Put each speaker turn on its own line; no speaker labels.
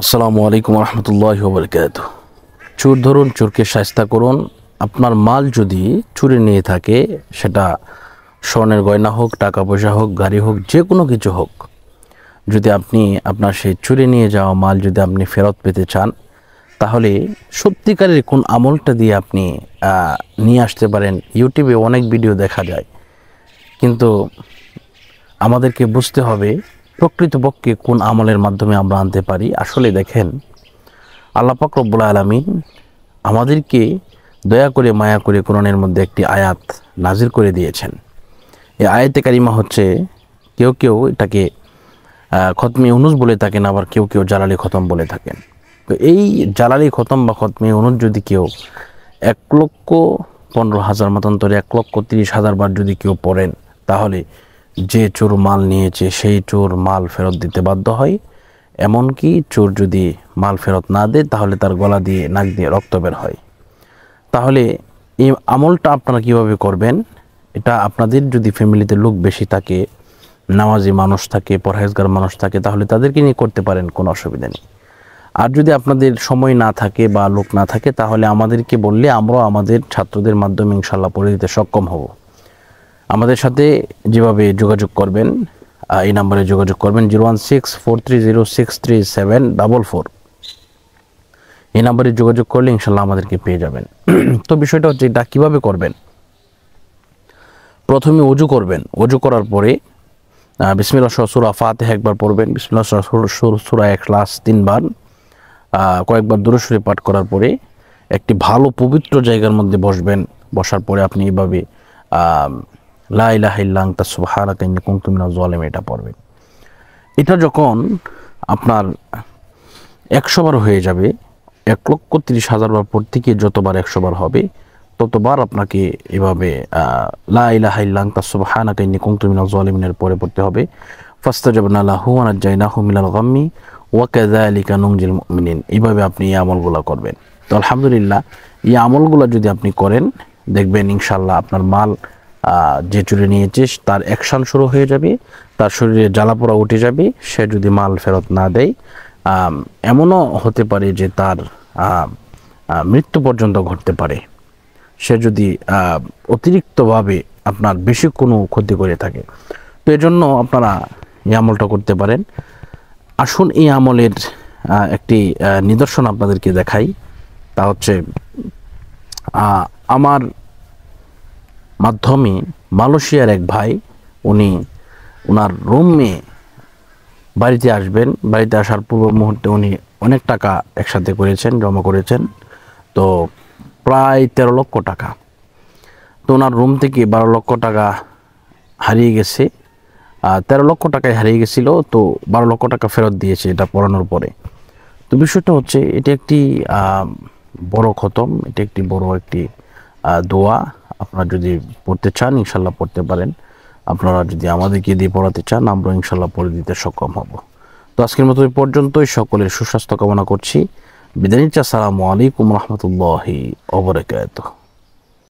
আসসালামু আলাইকুম রহমতুল্লাহি ওয়া বারাকাতুহু। চোর ধরুন, চোরকে শায়েস্তা করুন। আপনার মাল যদি চুরি নিয়ে থাকে, সেটা স্বর্ণের গয়না হোক, টাকা পয়সা হোক, গাড়ি হোক, যে কোনো কিছু হোক, যদি আপনি আপনার সেই চুরি নিয়ে যাওয়া মাল যদি আপনি ফেরত পেতে চান, তাহলে সত্যিকারের কোন আমলটা দিয়ে আপনি নিয়ে আসতে পারেন। ইউটিউবে অনেক ভিডিও দেখা যায়, কিন্তু আমাদেরকে বুঝতে হবে প্রকৃতপক্ষে কোন আমলের মাধ্যমে আমরা আনতে পারি। আসলে দেখেন, আল্লাহ পাক রব্বুল আলামিন আমাদেরকে দয়া করে মায়া করে কোরআনের মধ্যে একটি আয়াত নাজির করে দিয়েছেন। এই আয়াতে কারিমা হচ্ছে, কেউ কেউ এটাকে খতমে ইউনুস বলে থাকেন, আবার কেউ কেউ জালালি খতম বলে থাকেন। তো এই জালালি খতম বা খতমে ইউনুস যদি কেউ 1,15,000 মতান্তরে 1,30,000 বার যদি কেউ পড়েন, তাহলে যে চোর মাল নিয়েছে সেই চোর মাল ফেরত দিতে বাধ্য হয়। এমনকি চোর যদি মাল ফেরত না দেয়, তাহলে তার গলা দিয়ে নাক দিয়ে রক্ত বের হয়। তাহলে এই আমলটা আপনারা কিভাবে করবেন? এটা আপনাদের যদি ফ্যামিলিতে লোক বেশি থাকে, নামাজি মানুষ থাকে, পরহেজগার মানুষ থাকে, তাহলে তাদেরকে নিয়ে করতে পারেন, কোনো অসুবিধা নেই। আর যদি আপনাদের সময় না থাকে বা লোক না থাকে, তাহলে আমাদেরকে বললে আমরাও আমাদের ছাত্রদের মাধ্যমে ইনশাল্লাহ পড়ে দিতে সক্ষম হব। আমাদের সাথে যেভাবে যোগাযোগ করবেন, এই নাম্বারে যোগাযোগ করবেন 01643063744। এই নাম্বারে যোগাযোগ করলে ইনশাল্লাহ আমাদেরকে পেয়ে যাবেন। তো বিষয়টা হচ্ছে, এটা কীভাবে করবেন? প্রথমে ওযু করবেন। ওযু করার পরে বিসমিল্লাহ সূরা ফাতিহা একবার পড়বেন, বিসমিল্লাহ সূরা ইখলাস 3 বার, কয়েকবার দুরূদ শরীফ পাঠ করার পরে একটি ভালো পবিত্র জায়গার মধ্যে বসবেন। বসার পরে আপনি এইভাবে লা ইলাহা ইল্লা আনতা সুবহানাকা ইন্নী কুনতু মিনাজ জালিমিন এটা পড়বেন। এটা যখন আপনার 100 বার হয়ে যাবে, 1,30,000 বার পর থেকে যতবার 100 বার হবে, ততবার আপনাকে এভাবে লা ইলাহা ইল্লা আনতা সুবহানাকা ইন্নী কুনতু মিনাজ জালিমিনের পরে পড়তে হবে। ফাস্তাজাবনা লাহু ওয়া নাজ্জায়নাহু মিনাল গাম্মি ওয়া কাযালিকা নুনজিল মুমিনিন। এইভাবে আপনি এই আমলগুলো করবেন। তো আলহামদুলিল্লাহ, এই আমলগুলো যদি আপনি করেন, দেখবেন ইনশাল্লাহ আপনার মাল যে চুরি নিয়েছে তার অ্যাকশন শুরু হয়ে যাবে, তার শরীরে জ্বালাপোড়া উঠে যাবে। সে যদি মাল ফেরত না দেয়, এমনও হতে পারে যে তার মৃত্যু পর্যন্ত ঘটতে পারে, সে যদি অতিরিক্তভাবে আপনার বেশি কোনো ক্ষতি করে থাকে। তো এজন্য আপনারা এই আমলটা করতে পারেন। আসুন এই আমলের একটি নিদর্শন আপনাদেরকে দেখাই। তা হচ্ছে, আমার মাধ্যমে মালয়েশিয়ার এক ভাই, ওনার রুমে বাড়িতে আসবেন। বাড়িতে আসার পূর্ব মুহূর্তে উনি অনেক টাকা একসাথে করেছেন, জমা করেছেন, তো প্রায় 13 লক্ষ টাকা। তো ওনার রুম থেকে 12 লক্ষ টাকা হারিয়ে গেছে। 13 লক্ষ টাকায় হারিয়ে গেছিল, তো 12 লক্ষ টাকা ফেরত দিয়েছে এটা পড়ানোর পরে। তো বিষয়টা হচ্ছে, এটি একটি বড় খতম, এটি একটি বড় একটি দোয়া। আপনারা যদি পড়তে চান, ইনশাল্লাহ পড়তে পারেন। আপনারা যদি আমাদেরকে দিয়ে পড়াতে চান, আমরা ইনশাল্লাহ পড়ে দিতে সক্ষম হব। তো আজকের মতো এই পর্যন্তই। সকলের সুস্বাস্থ্য কামনা করছি। বিদায় নিচ্ছি। আসসালামু আলাইকুম রহমতুল্লাহি ওয়া বারাকাতুহু।